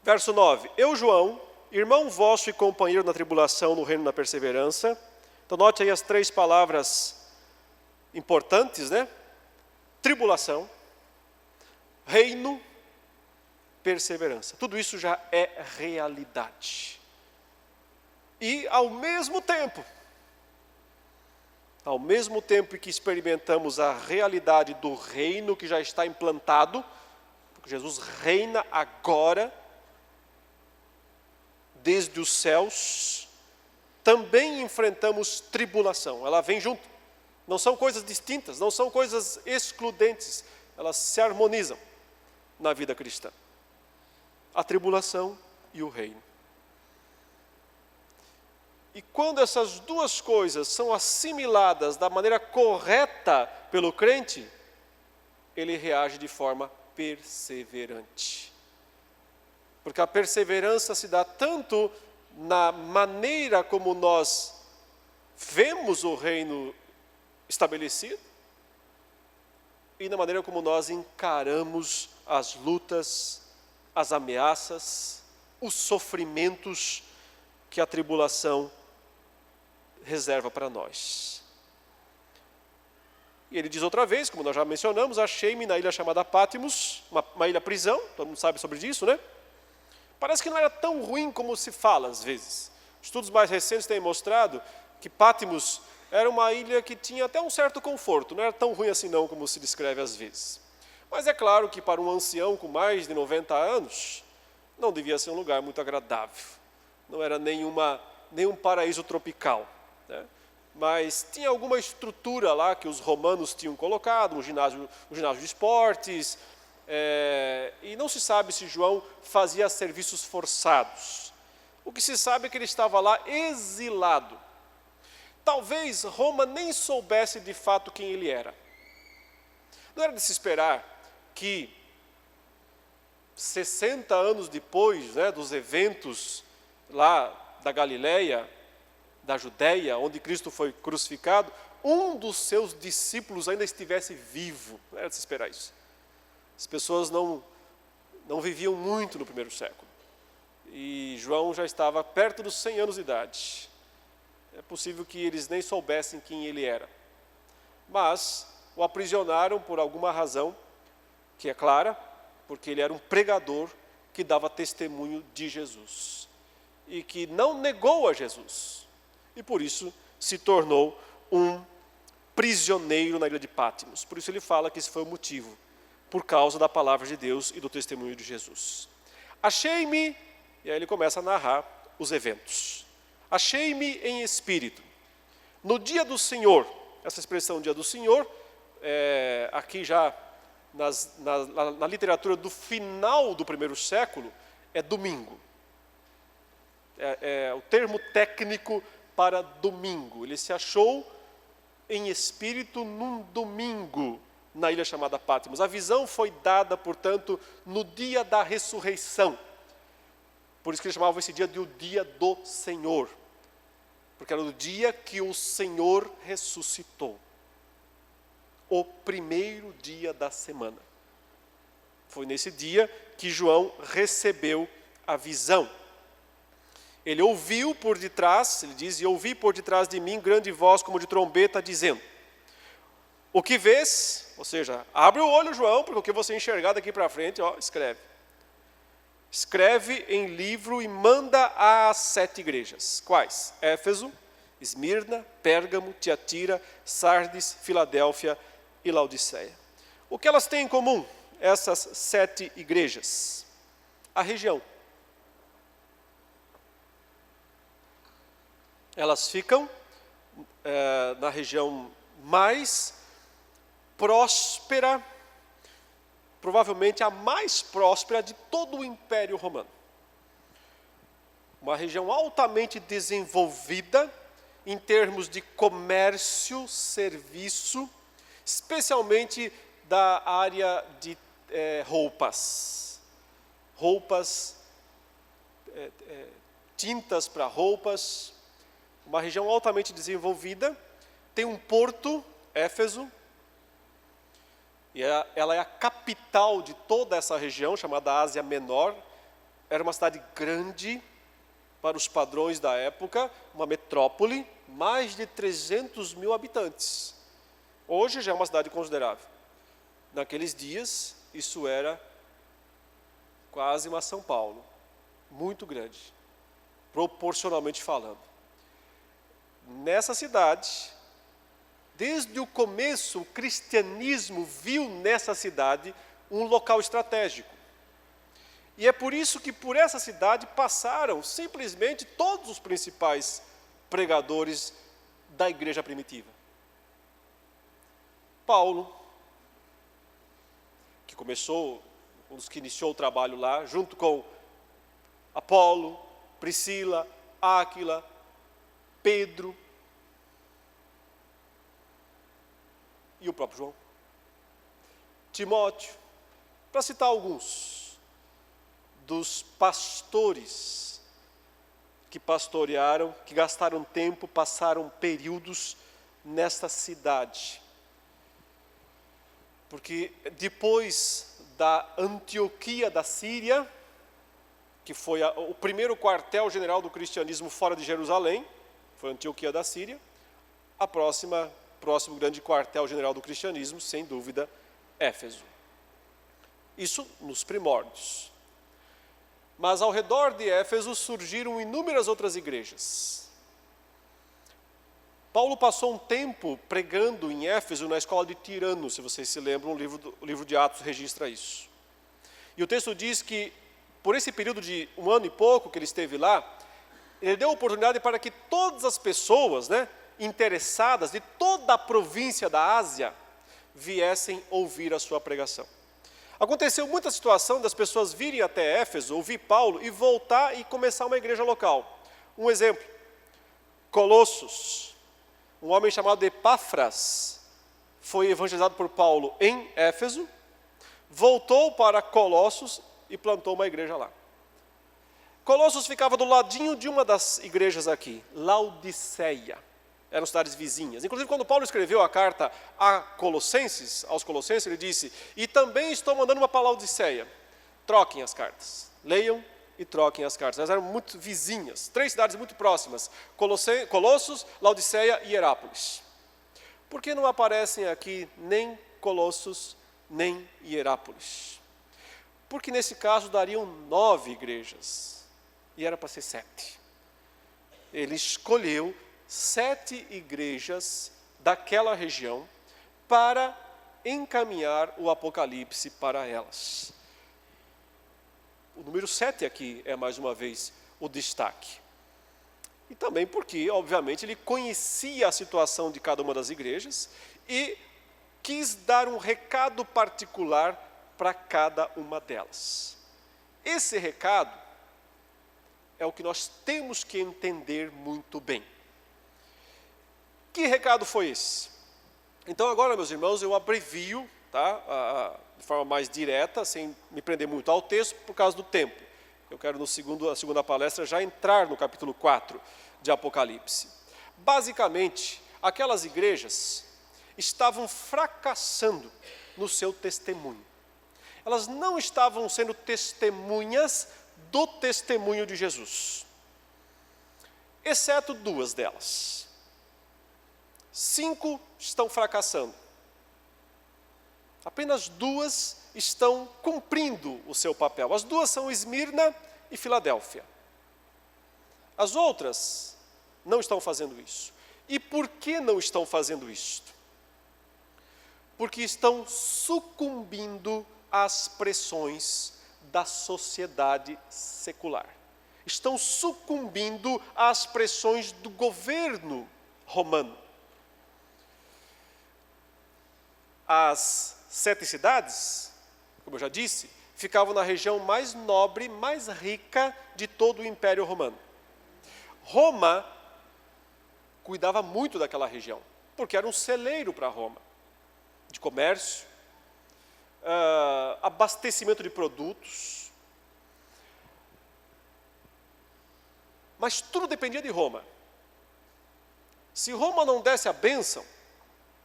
Verso 9: "Eu, João, irmão vosso e companheiro na tribulação, no reino da perseverança." Então note aí as três palavras importantes, né? Tribulação, reino, perseverança. Tudo isso já é realidade. E ao mesmo tempo que experimentamos a realidade do reino que já está implantado, porque Jesus reina agora, desde os céus, também enfrentamos tribulação. Ela vem junto. Não são coisas distintas, não são coisas excludentes, elas se harmonizam na vida cristã. A tribulação e o reino. E quando essas duas coisas são assimiladas da maneira correta pelo crente, ele reage de forma perseverante. Porque a perseverança se dá tanto na maneira como nós vemos o reino estabelecido e na maneira como nós encaramos as lutas, as ameaças, os sofrimentos que a tribulação reserva para nós. E ele diz outra vez, como nós já mencionamos, achei-me na ilha chamada Patmos, uma ilha prisão, todo mundo sabe sobre isso, né? Parece que não era tão ruim como se fala às vezes. Estudos mais recentes têm mostrado que Patmos era uma ilha que tinha até um certo conforto, não era tão ruim assim não como se descreve às vezes. Mas é claro que para um ancião com mais de 90 anos, não devia ser um lugar muito agradável. Não era nenhum paraíso tropical, né? Mas tinha alguma estrutura lá que os romanos tinham colocado, um ginásio de esportes, e não se sabe se João fazia serviços forçados. O que se sabe é que ele estava lá exilado. Talvez Roma nem soubesse de fato quem ele era. Não era de se esperar que 60 anos depois, né, dos eventos lá da Galileia, da Judéia, onde Cristo foi crucificado, um dos seus discípulos ainda estivesse vivo. Não era de se esperar isso. As pessoas não viviam muito no primeiro século. E João já estava perto dos 100 anos de idade. É possível que eles nem soubessem quem ele era. Mas o aprisionaram por alguma razão, que é clara, porque ele era um pregador que dava testemunho de Jesus. E que não negou a Jesus. E por isso se tornou um prisioneiro na ilha de Patmos. Por isso ele fala que esse foi o motivo, por causa da palavra de Deus e do testemunho de Jesus. Achei-me, e aí ele começa a narrar os eventos. Achei-me em espírito, no dia do Senhor. Essa expressão dia do Senhor, aqui já na literatura do final do primeiro século, é domingo. É o termo técnico para domingo. Ele se achou em espírito num domingo na ilha chamada Patmos. A visão foi dada, portanto, no dia da ressurreição. Por isso que eles chamavam esse dia de o dia do Senhor. Porque era o dia que o Senhor ressuscitou. O primeiro dia da semana. Foi nesse dia que João recebeu a visão. Ele ouviu por detrás, ele diz, e ouvi por detrás de mim grande voz como de trombeta dizendo: o que vês? Ou seja, abre o olho, João, porque o que você enxergar daqui para frente, escreve. Escreve em livro e manda às 7 igrejas. Quais? Éfeso, Esmirna, Pérgamo, Tiatira, Sardes, Filadélfia e Laodiceia. O que elas têm em comum, essas 7 igrejas? A região. Elas ficam na região mais próspera, provavelmente a mais próspera de todo o Império Romano. Uma região altamente desenvolvida em termos de comércio, serviço, especialmente da área de roupas. Tintas para roupas. Uma região altamente desenvolvida, tem um porto, Éfeso, e ela é a capital de toda essa região, chamada Ásia Menor. Era uma cidade grande para os padrões da época, uma metrópole, mais de 300 mil habitantes. Hoje já é uma cidade considerável. Naqueles dias, isso era quase uma São Paulo, muito grande, proporcionalmente falando. Nessa cidade, desde o começo, o cristianismo viu nessa cidade um local estratégico. E é por isso que por essa cidade passaram simplesmente todos os principais pregadores da igreja primitiva. Paulo, que começou, um dos que iniciou o trabalho lá, junto com Apolo, Priscila, Áquila, Pedro e o próprio João. Timóteo, para citar alguns dos pastores que pastorearam, que gastaram tempo, passaram períodos nesta cidade. Porque depois da Antioquia da Síria, que foi o primeiro quartel-general do cristianismo fora de Jerusalém, foi a Antioquia da Síria, próximo grande quartel-general do cristianismo, sem dúvida, Éfeso. Isso nos primórdios. Mas ao redor de Éfeso surgiram inúmeras outras igrejas. Paulo passou um tempo pregando em Éfeso na escola de Tirano, se vocês se lembram, o livro de Atos registra isso. E o texto diz que, por esse período de 1 ano e pouco que ele esteve lá, ele deu oportunidade para que todas as pessoas, interessadas de toda a província da Ásia viessem ouvir a sua pregação. Aconteceu muita situação das pessoas virem até Éfeso, ouvir Paulo e voltar e começar uma igreja local. Um exemplo, Colossos. Um homem chamado Epáfras foi evangelizado por Paulo em Éfeso, voltou para Colossos e plantou uma igreja lá. Colossos ficava do ladinho de uma das igrejas aqui, Laodiceia. Eram cidades vizinhas. Inclusive, quando Paulo escreveu a carta aos Colossenses, ele disse: e também estou mandando uma para Laodiceia. Troquem as cartas. Leiam e troquem as cartas. Elas eram muito vizinhas, 3 cidades muito próximas: Colossos, Laodiceia e Hierápolis. Por que não aparecem aqui nem Colossos, nem Hierápolis? Porque nesse caso dariam 9 igrejas, e era para ser 7. Ele escolheu 7 igrejas daquela região para encaminhar o Apocalipse para elas. O número 7 aqui é mais uma vez o destaque. E também porque, obviamente, ele conhecia a situação de cada uma das igrejas e quis dar um recado particular para cada uma delas. Esse recado é o que nós temos que entender muito bem. Que recado foi esse? Então agora, meus irmãos, eu abrevio, de forma mais direta, sem me prender muito ao texto, por causa do tempo. Eu quero, na segunda palestra, já entrar no capítulo 4 de Apocalipse. Basicamente, aquelas igrejas estavam fracassando no seu testemunho. Elas não estavam sendo testemunhas do testemunho de Jesus, exceto 2 delas. 5 estão fracassando. Apenas 2 estão cumprindo o seu papel. As 2 são Esmirna e Filadélfia. As outras não estão fazendo isso. E por que não estão fazendo isto? Porque estão sucumbindo às pressões da sociedade secular. Estão sucumbindo às pressões do governo romano. As 7 cidades, como eu já disse, ficavam na região mais nobre, mais rica de todo o Império Romano. Roma cuidava muito daquela região, porque era um celeiro para Roma, de comércio, abastecimento de produtos. Mas tudo dependia de Roma. Se Roma não desse a bênção,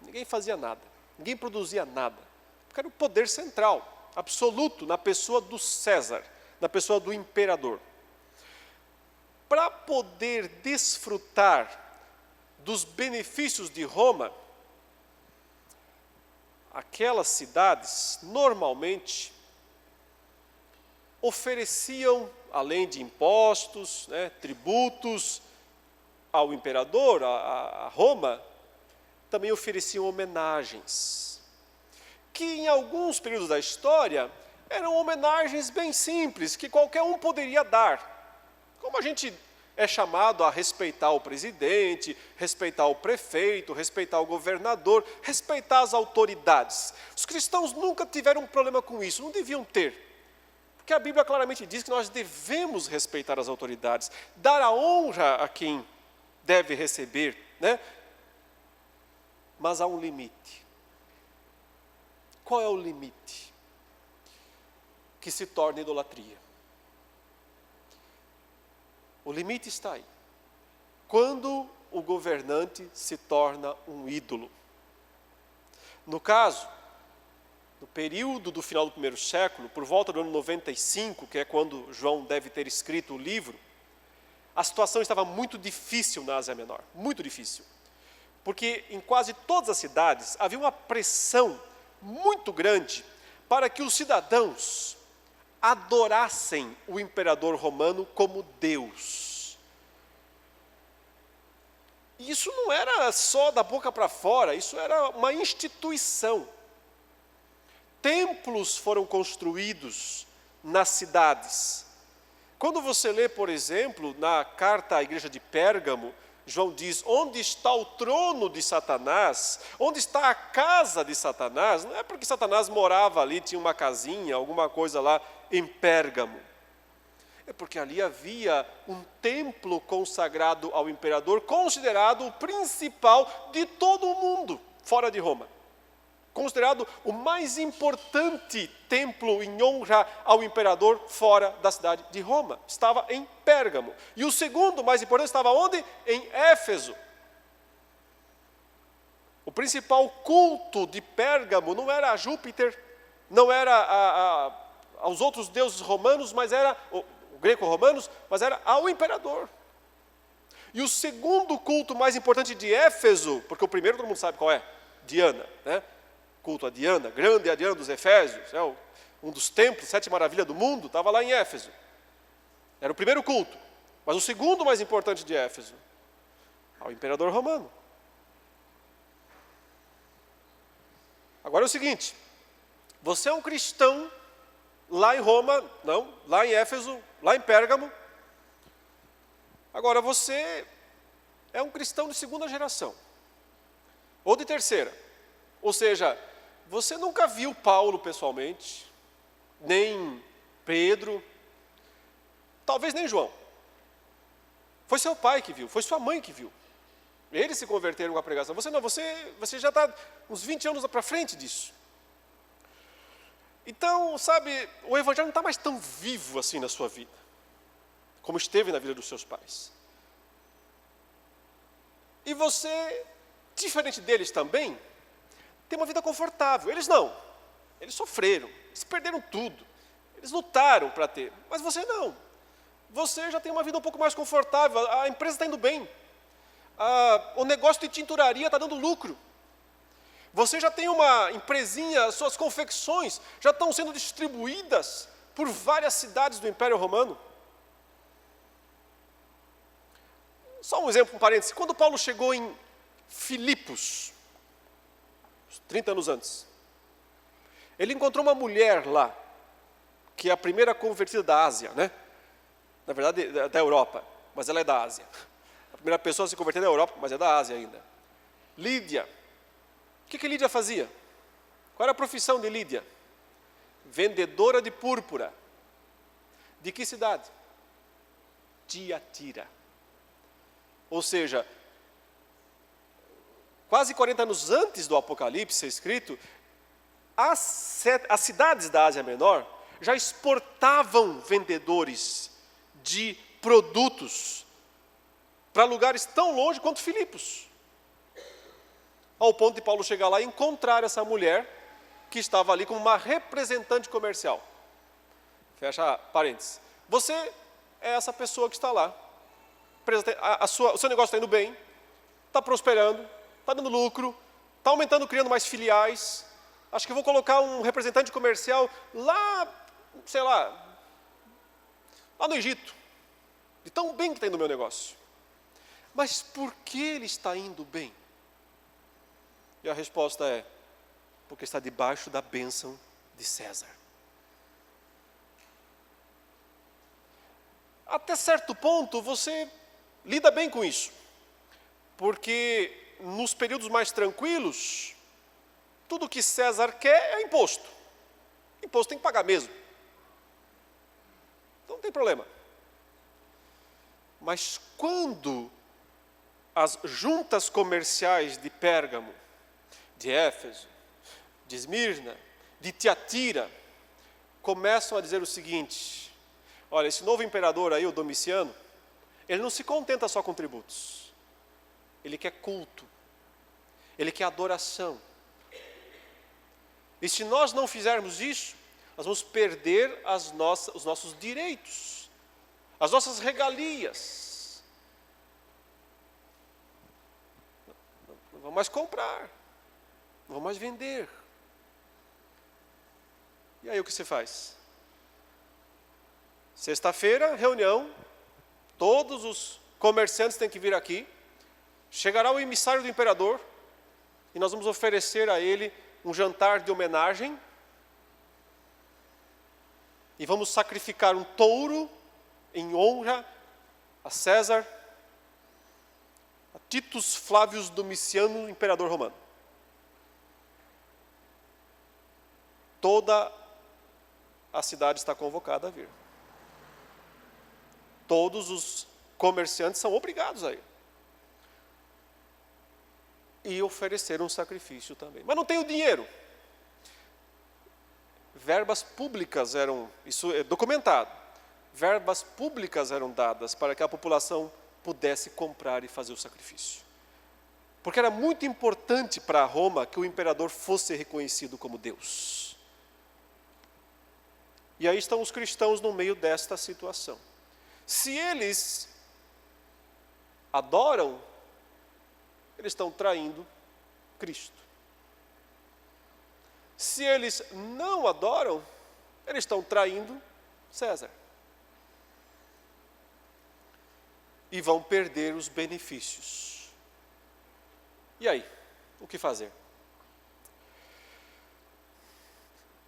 ninguém fazia nada. Ninguém produzia nada, porque era o poder central, absoluto, na pessoa do César, na pessoa do imperador. Para poder desfrutar dos benefícios de Roma, aquelas cidades, normalmente, ofereciam, além de impostos, tributos ao imperador, a Roma, também ofereciam homenagens, que em alguns períodos da história eram homenagens bem simples, que qualquer um poderia dar. Como a gente é chamado a respeitar o presidente, respeitar o prefeito, respeitar o governador, respeitar as autoridades. Os cristãos nunca tiveram um problema com isso, não deviam ter. Porque a Bíblia claramente diz que nós devemos respeitar as autoridades, dar a honra a quem deve receber, Mas há um limite. Qual é o limite? Que se torna idolatria. O limite está aí. Quando o governante se torna um ídolo. No caso, no período do final do primeiro século, por volta do ano 95, que é quando João deve ter escrito o livro, a situação estava muito difícil na Ásia Menor, muito difícil. Porque em quase todas as cidades havia uma pressão muito grande para que os cidadãos adorassem o imperador romano como Deus. E isso não era só da boca para fora, isso era uma instituição. Templos foram construídos nas cidades. Quando você lê, por exemplo, na carta à igreja de Pérgamo, João diz, onde está o trono de Satanás? Onde está a casa de Satanás? Não é porque Satanás morava ali, tinha uma casinha, alguma coisa lá em Pérgamo. É porque ali havia um templo consagrado ao imperador, considerado o principal de todo o mundo, fora de Roma. Considerado o mais importante templo em honra ao imperador fora da cidade de Roma. Estava em Pérgamo. E o segundo mais importante estava onde? Em Éfeso. O principal culto de Pérgamo não era a Júpiter, não era aos outros deuses romanos, mas era, greco-romanos, mas era ao imperador. E o segundo culto mais importante de Éfeso, porque o primeiro todo mundo sabe qual é, Diana, né? Culto a Diana, grande a Diana dos Efésios, um dos templos, 7 maravilhas do mundo, estava lá em Éfeso. Era o primeiro culto. Mas o segundo mais importante de Éfeso, ao imperador romano. Agora é o seguinte, você é um cristão lá em Roma, não, lá em Éfeso, lá em Pérgamo. Agora você é um cristão de segunda geração, ou de terceira. Ou seja, você nunca viu Paulo pessoalmente, nem Pedro, talvez nem João. Foi seu pai que viu, foi sua mãe que viu. Eles se converteram com a pregação. Você não, você já está uns 20 anos para frente disso. Então, sabe, o evangelho não está mais tão vivo assim na sua vida, como esteve na vida dos seus pais. E você, diferente deles também, tem uma vida confortável. Eles não. Eles sofreram, eles perderam tudo. Eles lutaram para ter, mas você não. Você já tem uma vida um pouco mais confortável, a empresa está indo bem. O negócio de tinturaria está dando lucro. Você já tem uma empresinha, suas confecções já estão sendo distribuídas por várias cidades do Império Romano. Só um exemplo, um parênteses. Quando Paulo chegou em Filipos, 30 anos antes, ele encontrou uma mulher lá, que é a primeira convertida da Ásia, né? Na verdade, da Europa, mas ela é da Ásia. A primeira pessoa a se converter na Europa, mas é da Ásia ainda. Lídia. O que Lídia fazia? Qual era a profissão de Lídia? Vendedora de púrpura. De que cidade? Tiatira. Ou seja, quase 40 anos antes do Apocalipse escrito, as cidades da Ásia Menor já exportavam vendedores de produtos para lugares tão longe quanto Filipos. Ao ponto de Paulo chegar lá e encontrar essa mulher que estava ali como uma representante comercial. Fecha parênteses. Você é essa pessoa que está lá. O seu negócio está indo bem, está prosperando, está dando lucro, está aumentando, criando mais filiais. Acho que vou colocar um representante comercial lá, sei lá no Egito. De tão bem que está indo o meu negócio. Mas por que ele está indo bem? E a resposta é, porque está debaixo da bênção de César. Até certo ponto você lida bem com isso. Porque nos períodos mais tranquilos, tudo que César quer é imposto. Imposto tem que pagar mesmo. Então não tem problema. Mas quando as juntas comerciais de Pérgamo, de Éfeso, de Esmirna, de Tiatira, começam a dizer o seguinte: olha, esse novo imperador aí, o Domiciano, Ele não se contenta só com tributos. Ele quer culto. Ele quer adoração. E se nós não fizermos isso, nós vamos perder os nossos direitos, as nossas regalias. Não vamos mais comprar, não vamos mais vender. E aí o que você faz? Sexta-feira, reunião, todos os comerciantes têm que vir aqui, chegará o emissário do imperador, e nós vamos oferecer a ele um jantar de homenagem, e vamos sacrificar um touro em honra a César, a Titus Flávios Domiciano, imperador romano. Toda a cidade está convocada a vir. Todos os comerciantes são obrigados a ir. E oferecer um sacrifício também. Mas não tem o dinheiro. Verbas públicas isso é documentado, verbas públicas eram dadas para que a população pudesse comprar e fazer o sacrifício. Porque era muito importante para Roma que o imperador fosse reconhecido como Deus. E aí estão os cristãos no meio desta situação. Se eles adoram, eles estão traindo Cristo. Se eles não adoram, eles estão traindo César. E vão perder os benefícios. E aí, o que fazer?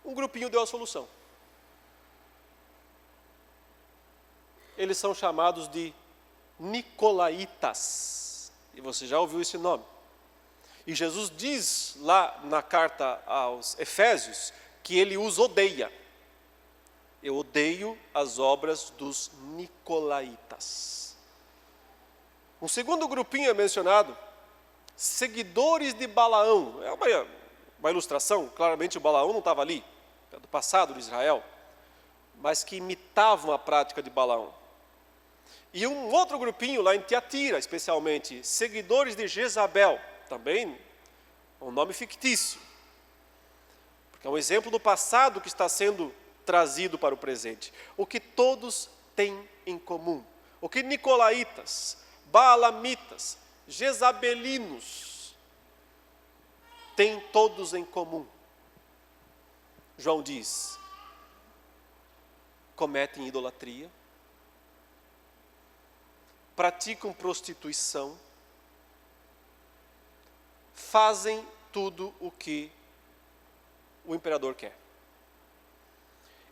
Um grupinho deu a solução. Eles são chamados de Nicolaítas. E você já ouviu esse nome. E Jesus diz lá na carta aos Efésios que ele os odeia. Eu odeio as obras dos Nicolaítas. Um segundo grupinho é mencionado, seguidores de Balaão. É uma ilustração, claramente o Balaão não estava ali, é do passado de Israel, mas que imitavam a prática de Balaão. E um outro grupinho lá em Tiatira, especialmente, seguidores de Jezabel. Também um nome fictício, porque é um exemplo do passado que está sendo trazido para o presente. O que todos têm em comum, o que nicolaítas, baalamitas, jezabelinos têm todos em comum. João diz: cometem idolatria, praticam prostituição, fazem tudo o que o imperador quer.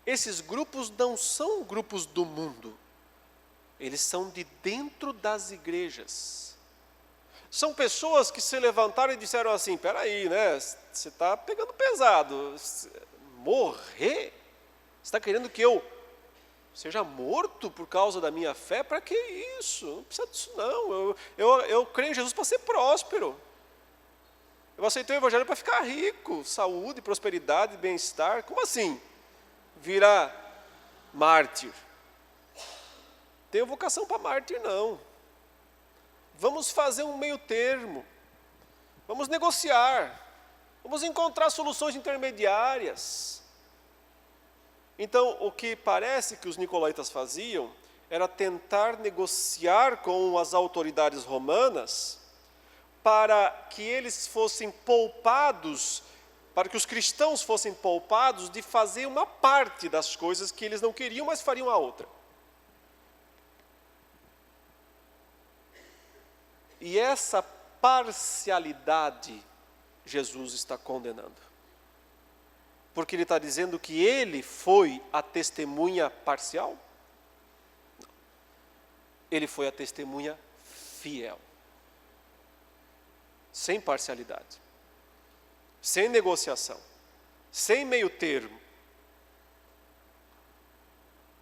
Esses grupos não são grupos do mundo, eles são de dentro das igrejas. São pessoas que se levantaram e disseram assim: peraí, né? Você está pegando pesado, morrer? Você está querendo que eu seja morto por causa da minha fé? Para que isso? Não precisa disso não, eu creio em Jesus para ser próspero. Eu aceitei o evangelho para ficar rico, saúde, prosperidade, bem-estar. Como assim? Virar mártir. Tenho vocação para mártir, não. Vamos fazer um meio termo. Vamos negociar. Vamos encontrar soluções intermediárias. Então, o que parece que os nicolaítas faziam era tentar negociar com as autoridades romanas para que eles fossem poupados, para que os cristãos fossem poupados de fazer uma parte das coisas que eles não queriam, mas fariam a outra. E essa parcialidade Jesus está condenando. Porque ele está dizendo que ele foi a testemunha parcial? Não. Ele foi a testemunha fiel. Sem parcialidade, sem negociação, sem meio termo.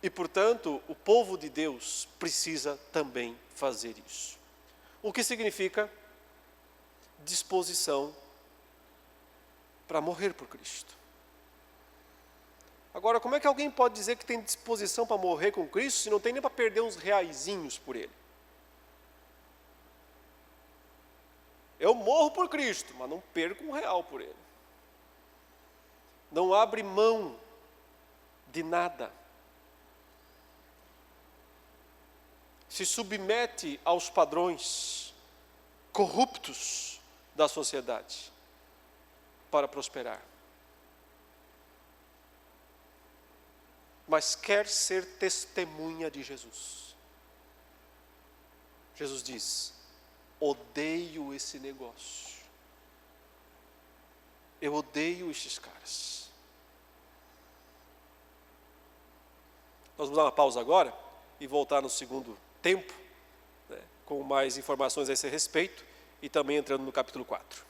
E, portanto, o povo de Deus precisa também fazer isso. O que significa disposição para morrer por Cristo. Agora, como é que alguém pode dizer que tem disposição para morrer com Cristo se não tem nem para perder uns reaisinhos por Ele? Eu morro por Cristo, mas não perco um real por Ele. Não abre mão de nada. Se submete aos padrões corruptos da sociedade para prosperar. Mas quer ser testemunha de Jesus. Jesus diz: odeio esse negócio. Eu odeio esses caras. Nós vamos dar uma pausa agora e voltar no segundo tempo, né, com mais informações a esse respeito e também entrando no capítulo 4.